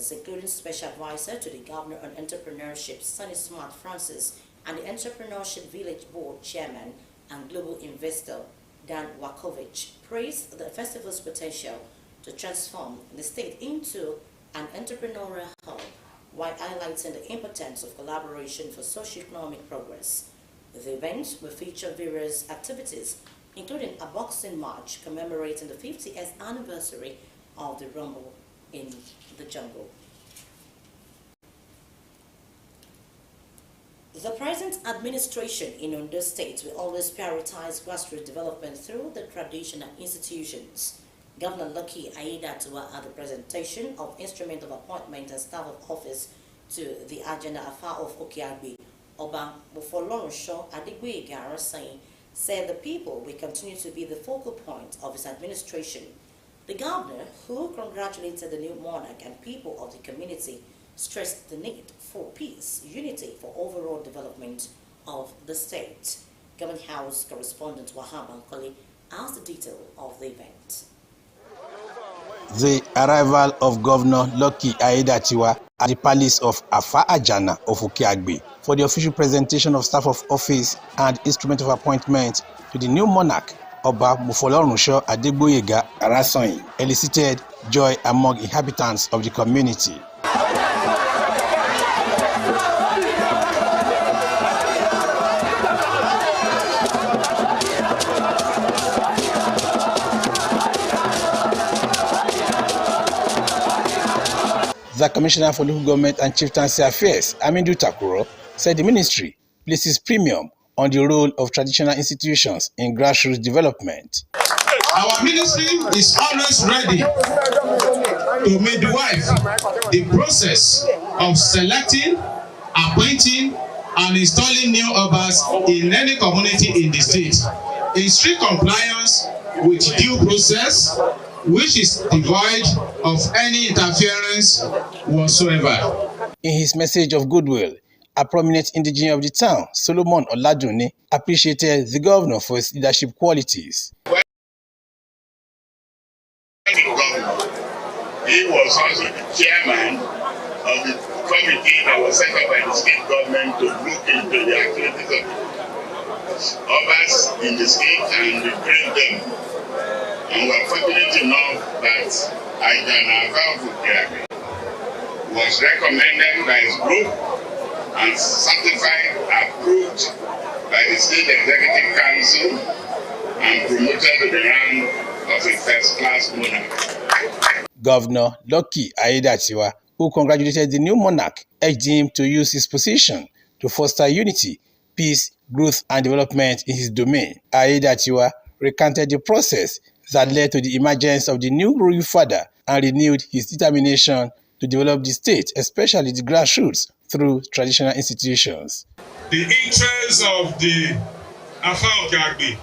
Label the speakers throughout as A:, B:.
A: ministers, including Special Advisor to the Governor on Entrepreneurship, Sunny Smart Francis, and the Entrepreneurship Village Board Chairman and Global Investor, Dan Wakovic, praised the festival's potential to transform the state into an entrepreneurial hub, while highlighting the importance of collaboration for socio-economic progress. The event will feature various activities, including a boxing match commemorating the 50th anniversary of the Rumble in the Jungle. The present administration in Ondo State will always prioritize grassroots development through the traditional institutions. Governor Lucky Aiyedatiwa at the presentation of instrument of appointment and staff of office to the agenda affair of Okiagbe, Oba Mofolorunso Adigboyega Arasan, said the people will continue to be the focal point of his administration. The governor, who congratulated the new monarch and people of the community, stressed the need for peace, unity for overall development of the state. Government House correspondent Wahab Ankoli asked the detail of the event.
B: The arrival of Governor Lucky Aiyedatiwa at the palace of Afa Ajana of Okiagbe for the official presentation of staff of office and instrument of appointment to the new monarch, Oba Mofolorunso Adigboyega Arasan, elicited joy among inhabitants of the community. The Commissioner for Local Government and Chieftaincy Affairs, Amindu Takuro, said the ministry places premium on the role of traditional institutions in grassroots development.
C: Our ministry is always ready to midwife the process of selecting, appointing, and installing new obas in any community in the state, in strict compliance with due process, which is devoid of any interference whatsoever.
B: In his message of goodwill, a prominent indigene of the town, Solomon Oladunni, appreciated the governor for his leadership qualities.
D: He was also the chairman of the committee that was set up by the state government to look into the activities of others in the state and recruit them. And we are fortunate enough that Aijana Afa was recommended by his group and certified, approved by the State Executive Council and promoted to the rank of a first-class monarch.
B: Governor Lucky Aiyedatiwa, who congratulated the new monarch, urged him to use his position to foster unity, peace, growth, and development in his domain. Aiyedatiwa recanted the process that led to the emergence of the new royal father and renewed his determination to develop the state, especially the grassroots, through traditional institutions.
C: The interests of the Afa Okiagbe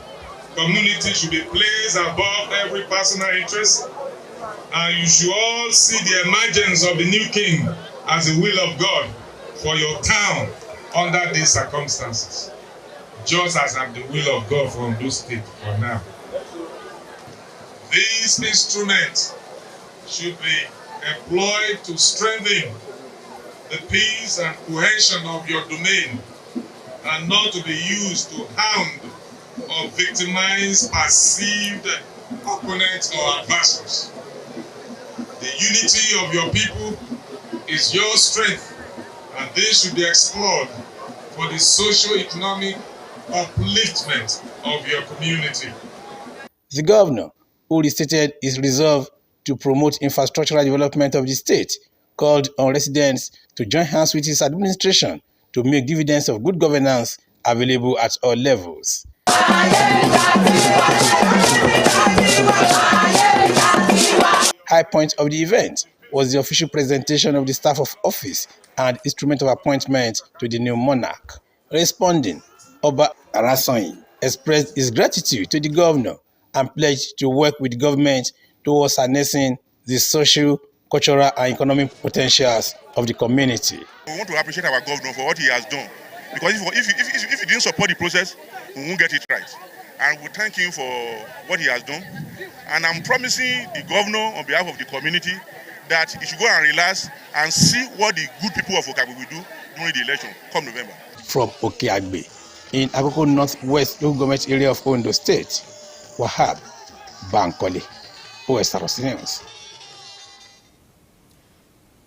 C: community should be placed above every personal interest, and you should all see the emergence of the new king as the will of God for your town under these circumstances, just as I'm the will of God for Ondo State for now. These instruments should be employed to strengthen the peace and cohesion of your domain, and not to be used to hound or victimize perceived opponents or adversaries. The unity of your people is your strength, and this should be explored for the socio-economic upliftment of your community.
B: The governor, who restated his resolve to promote infrastructural development of the state, called on residents to join hands with his administration to make dividends of good governance available at all levels. High point of the event was the official presentation of the staff of office and instrument of appointment to the new monarch. Responding, Oba Arasan expressed his gratitude to the governor and pledged to work with government towards harnessing the social, cultural, and economic potentials of the community.
E: We want to appreciate our governor for what he has done, because if he didn't support the process, we won't get it right. And we thank him for what he has done. And I'm promising the governor on behalf of the community that he should go and relax and see what the good people of Okaigbe will do during the election come November.
B: From Okeagbe in Akoko Northwest Local Government Area of Ondo State, Wahab Bankole, Osrc News.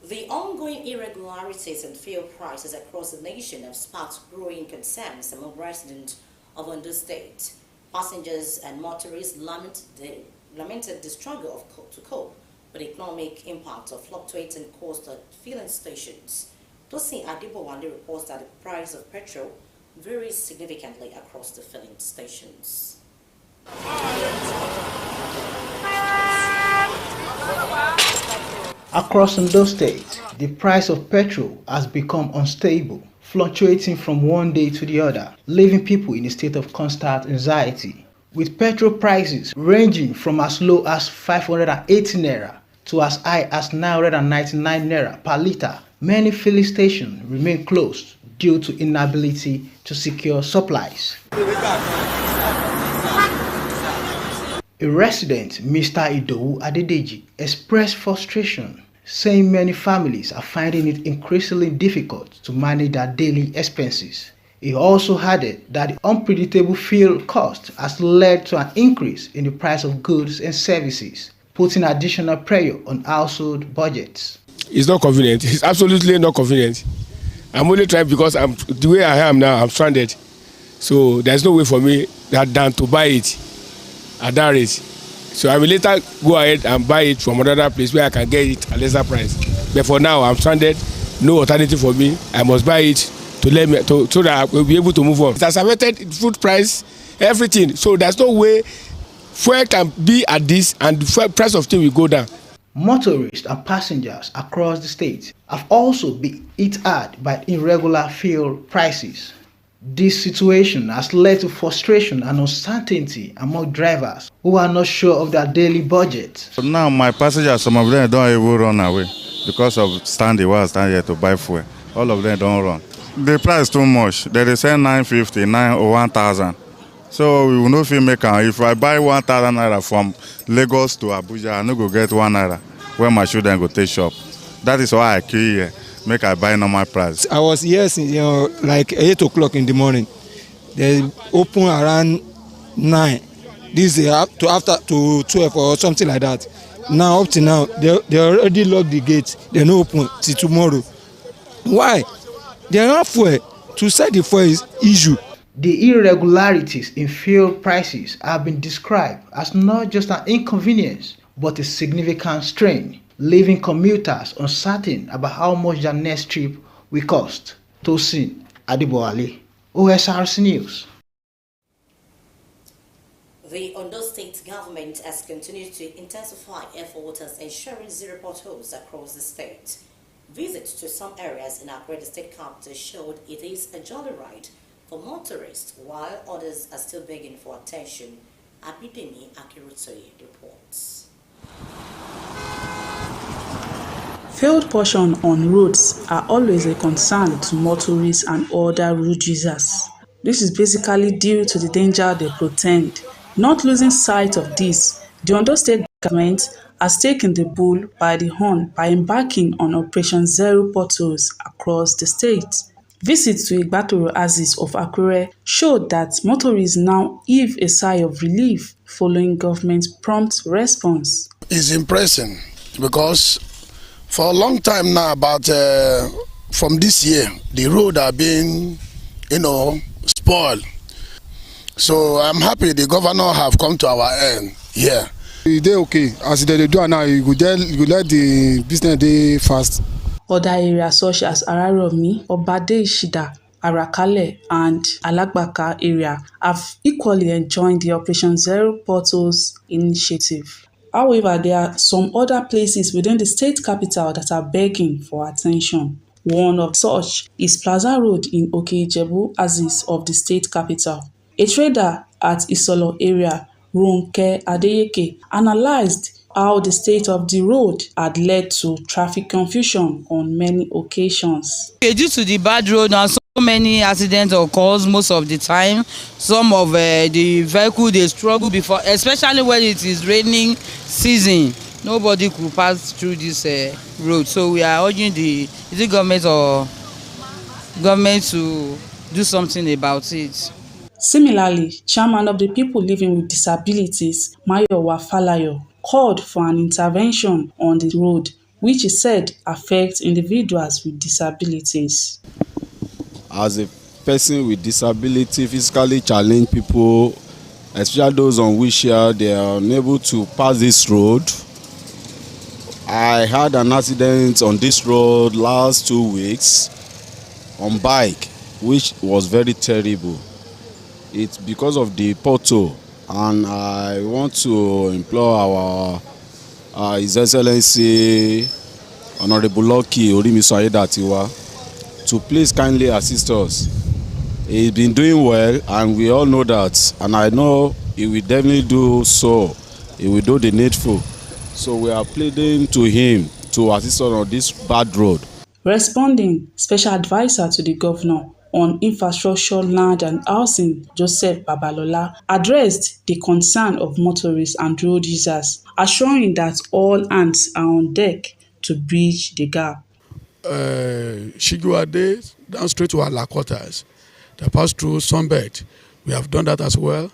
A: The ongoing irregularities in fuel prices across the nation have sparked growing concerns among residents of Ondo State. Passengers and motorists lamented the struggle to cope with the economic impact of fluctuating costs at filling stations. Tosin Adibowale reports that the price of petrol varies significantly across the filling stations.
F: Across Ondo State, the price of petrol has become unstable, fluctuating from one day to the other, leaving people in a state of constant anxiety. With petrol prices ranging from as low as 580 naira to as high as 999 naira per litre, many filling stations remain closed due to inability to secure supplies. A resident, Mr. Idowu Adedeji, expressed frustration, saying many families are finding it increasingly difficult to manage their daily expenses. He also added that the unpredictable fuel cost has led to an increase in the price of goods and services, putting additional pressure on household budgets.
G: It's not convenient. It's absolutely not convenient. I'm only trying because the way I am now, I'm stranded. So there's no way for me than to buy it at that rate. So I will later go ahead and buy it from another place where I can get it at lesser price. But for now, I'm stranded. No alternative for me. I must buy it so that I will be able to move on. It has affected food price, everything. So there's no way fuel can be at this and the price of things will go down.
F: Motorists and passengers across the state have also been hit hard by irregular fuel prices. This situation has led to frustration and uncertainty among drivers who are not sure of their daily budget.
H: Now my passengers, some of them don't even run away because of standing here to buy fuel. All of them don't run. The price is too much. They say 950, 9 or 1,000. So we will not feel make am. If I buy 1,000 naira from Lagos to Abuja, I no go get 1 naira where my children go take shop. That is why I queue here. Make I buy normal price.
I: I was here since like 8 o'clock in the morning. They open around 9. This is after to 12 or something like that. Now up to now, they already locked the gates. They no open till tomorrow. Why? They are not fuel. To set the fuel is issue.
F: The irregularities in fuel prices have been described as not just an inconvenience, but a significant strain, leaving commuters uncertain about how much their next trip will cost. Tosin Adibowale, Osrc News.
A: The Ondo State government has continued to intensify efforts as ensuring zero potholes across the state. Visits to some areas in Akure, the state capital, showed it is a jolly ride for motorists, while others are still begging for attention. Abidemi Akirutoye reports.
J: Failed portions on roads are always a concern to motorists and other road users. This is basically due to the danger they portend. Not losing sight of this, the Ondo State government has taken the bull by the horn by embarking on Operation Zero Potholes across the state. Visits to Igbatoro Axis of Akure showed that motorists now heave a sigh of relief following government's prompt response.
K: It's impressive because for a long time now, about from this year, the road are being, spoiled. So I'm happy the governor have come to our end here.
L: They okay. As they do now, you could let the business day fast.
J: Other areas such as Araromi, Obade Ishida, Arakale, and Alagbaka area have equally enjoyed the Operation Zero Potholes initiative. However, there are some other places within the state capital that are begging for attention. One of such is Plaza Road in Oke-Ijebu Axis of the state capital. A trader at Isolo area, Ronke Adeyeke, analyzed how the state of the road had led to traffic confusion on many occasions.
M: Due to the bad road and so many accidents occurs most of the time, some of the vehicle they struggle before, especially when it is raining season. nobody could pass through this road. So we are urging the government or government to do something about it.
J: Similarly, chairman of the People Living with Disabilities, Mayowa Falayo, called for an intervention on the road, which he said affects individuals with disabilities.
N: As a person with disability, physically challenged people, especially those on wheelchair, they are unable to pass this road. I had an accident on this road last 2 weeks on bike, which was very terrible. It's because of the pothole, and I want to implore our His Excellency Honorable Lucky Orimiso Ayedatiwa to please kindly assist us. He's been doing well, and we all know that, and I know he will definitely do so. He will do the needful. So we are pleading to him to assist us on this bad road.
J: Responding, Special Advisor to the Governor on Infrastructure, Land and Housing, Joseph Babalola, addressed the concern of motorists and road users, assuring that all hands are on deck to bridge the gap.
L: Shiguade, down straight to our quarters. They pass through Sunbed. We have done that as well.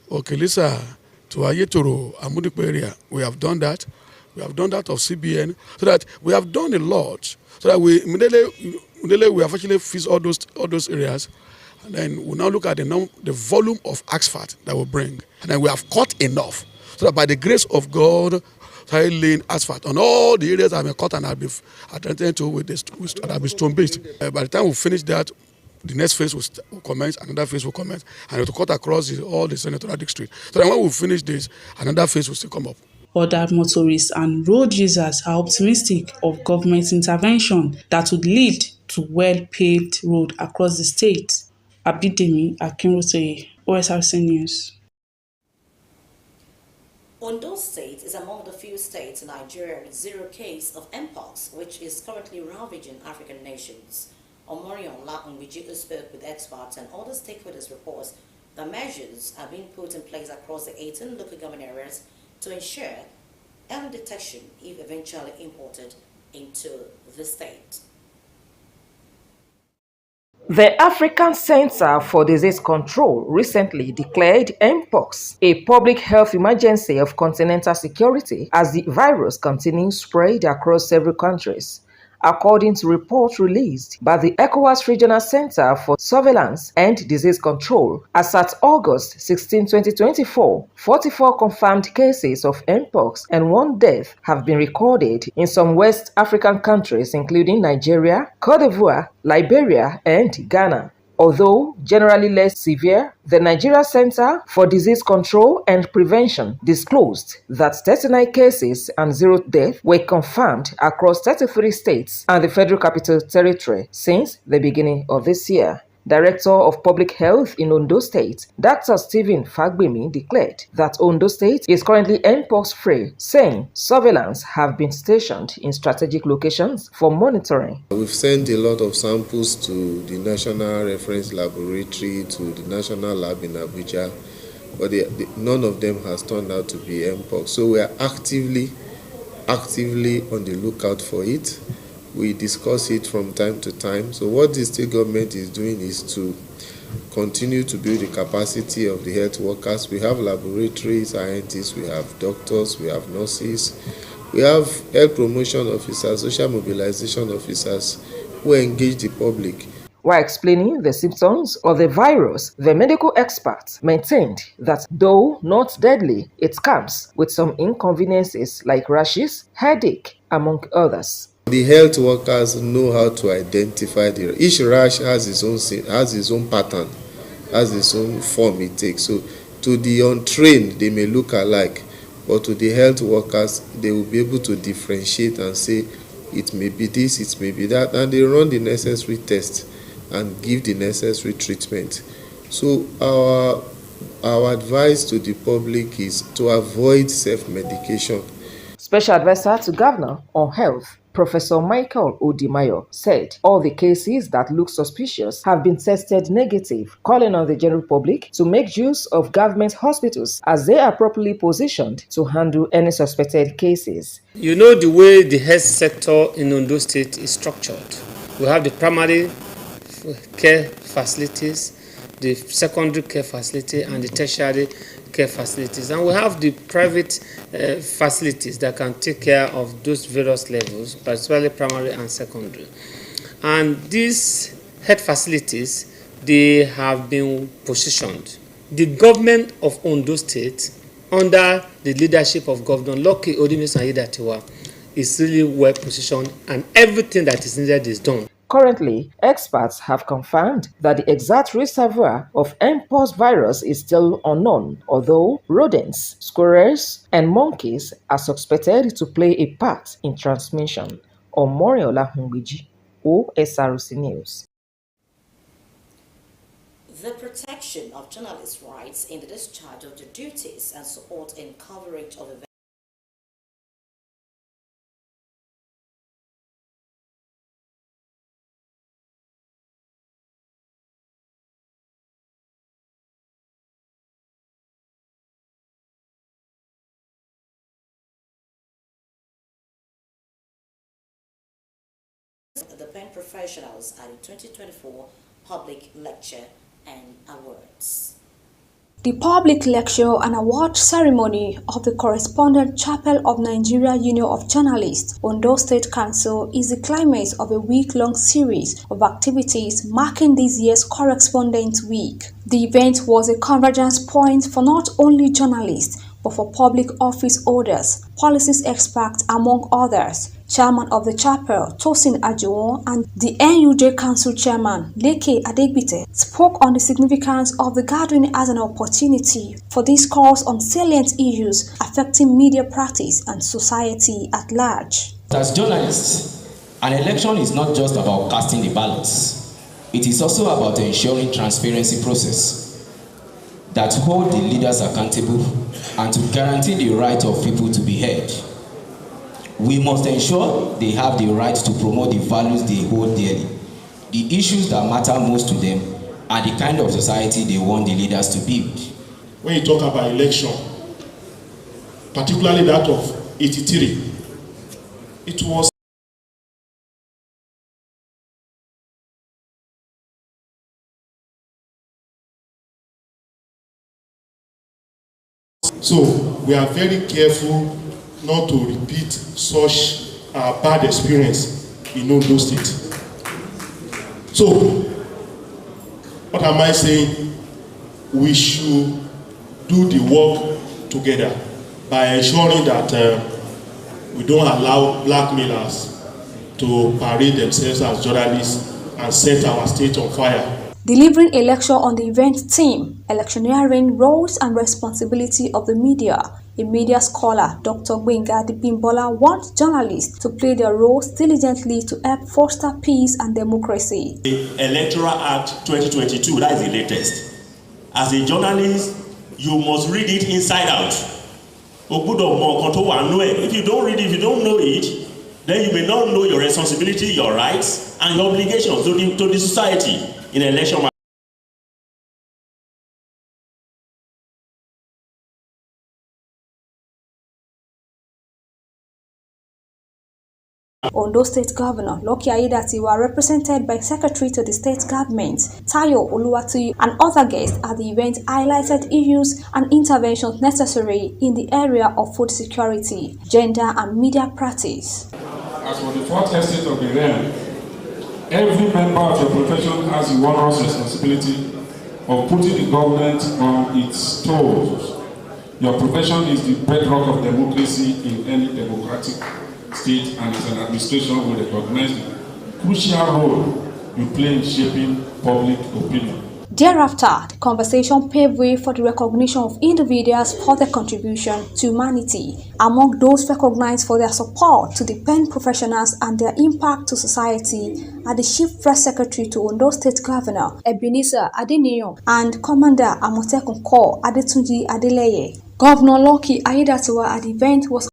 L: Okelisa to Ayetoro, Amudipo area. We have done that. We have done that of CBN. So that we have done a lot. So that we immediately we have actually fixed all those areas. And then we now look at the volume of asphalt that we bring. And then we have cut enough. So that by the grace of God, laying asphalt on all the areas that have been cut and have been attended to with stone based. By the time we finish that, the next phase will commence, another phase will commence, and it will cut across all the senatorial district. So then when we finish this, another phase will still come up.
J: Other motorists and road users are optimistic of government intervention that would lead to well-paved road across the state. Abidemi Akinrotoye, Osrc News.
A: Ondo State is among the few states in Nigeria with zero case of mpox, which is currently ravaging African nations. Omorion Laungbiji spoke with experts and other stakeholders reports that measures are being put in place across the 18 local government areas to ensure early detection if eventually imported into the state.
O: The African Center for Disease Control recently declared mpox a public health emergency of continental security as the virus continues spread across several countries. According to reports released by the ECOWAS Regional Center for Surveillance and Disease Control, as at August 16, 2024, 44 confirmed cases of mpox and 1 death have been recorded in some West African countries including Nigeria, Cote d'Ivoire, Liberia, and Ghana. Although generally less severe, the Nigeria Center for Disease Control and Prevention disclosed that 39 cases and 0 deaths were confirmed across 33 states and the Federal Capital Territory since the beginning of this year. Director of Public Health in Ondo State, Dr. Stephen Fagbemi, declared that Ondo State is currently mpox-free, saying surveillance have been stationed in strategic locations for monitoring.
P: We've sent a lot of samples to the National Reference Laboratory, to the National Lab in Abuja, but none of them has turned out to be mpox. So we are actively on the lookout for it. We discuss it from time to time. So what the state government is doing is to continue to build the capacity of the health workers. We have laboratory scientists, we have doctors, we have nurses, we have health promotion officers, social mobilization officers who engage the public.
O: While explaining the symptoms of the virus, the medical experts maintained that though not deadly, it comes with some inconveniences like rashes, headache, among others.
P: The health workers know how to identify each rash has its own pattern, has its own form it takes. So to the untrained, they may look alike, but to the health workers, they will be able to differentiate and say it may be this, it may be that, and they run the necessary tests and give the necessary treatment. So our advice to the public is to avoid self-medication.
O: Special advisor to Governor on Health, Professor Michael Odimayo, said all the cases that look suspicious have been tested negative, calling on the general public to make use of government hospitals as they are properly positioned to handle any suspected cases.
Q: You know the way the health sector in Ondo State is structured. We have the primary care facilities, the secondary care facility, and the tertiary care facilities, and we have the private facilities that can take care of those various levels, particularly primary and secondary. And these health facilities, they have been positioned. The government of Ondo State, under the leadership of Governor Lucky Odimisan-Ayedatiwa, is really well positioned, and everything that is needed is done.
O: Currently, experts have confirmed that the exact reservoir of Mpox virus is still unknown, although rodents, squirrels, and monkeys are suspected to play a part in transmission. Omoriola Hungbiji, Osrc News.
A: The protection of journalists' rights in the discharge of their duties and support in coverage of events. The Pen Professionals at the 2024 Public Lecture and Awards.
R: The public lecture and award ceremony of the Correspondent Chapel of Nigeria Union of Journalists, Ondo State Council, is the climax of a week-long series of activities marking this year's Correspondent Week. The event was a convergence point for not only journalists, but for public office holders, policies experts, among others. Chairman of the chapel, Tosin Ajiwon, and the NUJ Council Chairman, Leke Adegbite, spoke on the significance of the gathering as an opportunity for discourse on salient issues affecting media practice and society at large.
S: As journalists, an election is not just about casting the ballots. It is also about ensuring transparency process that hold the leaders accountable and to guarantee the right of people to be heard. We must ensure they have the right to promote the values they hold dearly, the issues that matter most to them, and the kind of society they want the leaders to build.
T: When you talk about election, particularly that of 83, it was so we are very careful not to repeat such bad experience in Ondo State. So, what am I saying? We should do the work together by ensuring that we don't allow blackmailers to parade themselves as journalists and set our state on fire.
R: Delivering a lecture on the event theme, Electioneering Roles and Responsibility of the Media, a media scholar, Dr. Gbenga Dibimbola, wants journalists to play their roles diligently to help foster peace and democracy.
U: The Electoral Act 2022, that is the latest. As a journalist, you must read it inside out. If you don't read it, if you don't know it, then you may not know your responsibility, your rights, and your obligations to the society in election.
R: Ondo State Governor Lucky Ayedatiwa, represented by Secretary to the State Government Tayo Oluwatoyi, and other guests at the event highlighted issues and interventions necessary in the area of food security, gender and media practice.
V: As for the fourth estate of the realm, every member of your profession has the onerous responsibility of putting the government on its toes. Your profession is the bedrock of democracy in any democratic state, and as an administration will recognize the crucial role you play in shaping public opinion.
R: Thereafter, the conversation paved way for the recognition of individuals for their contribution to humanity. Among those recognized for their support to the pen professionals and their impact to society are the Chief Press Secretary to Ondo State Governor Ebenezer Adeniran and Commander Amotekun Corps Adetunji Adeleye. Governor Lucky Ayedatiwa at the event was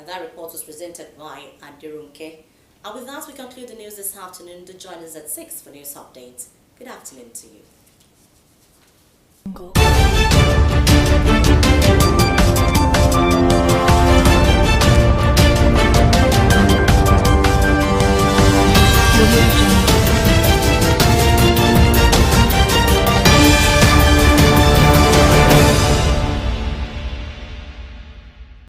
A: And that report was presented by Adirunke. And with that, we conclude the news this afternoon. Do join us at 6 for news updates. Good afternoon to you.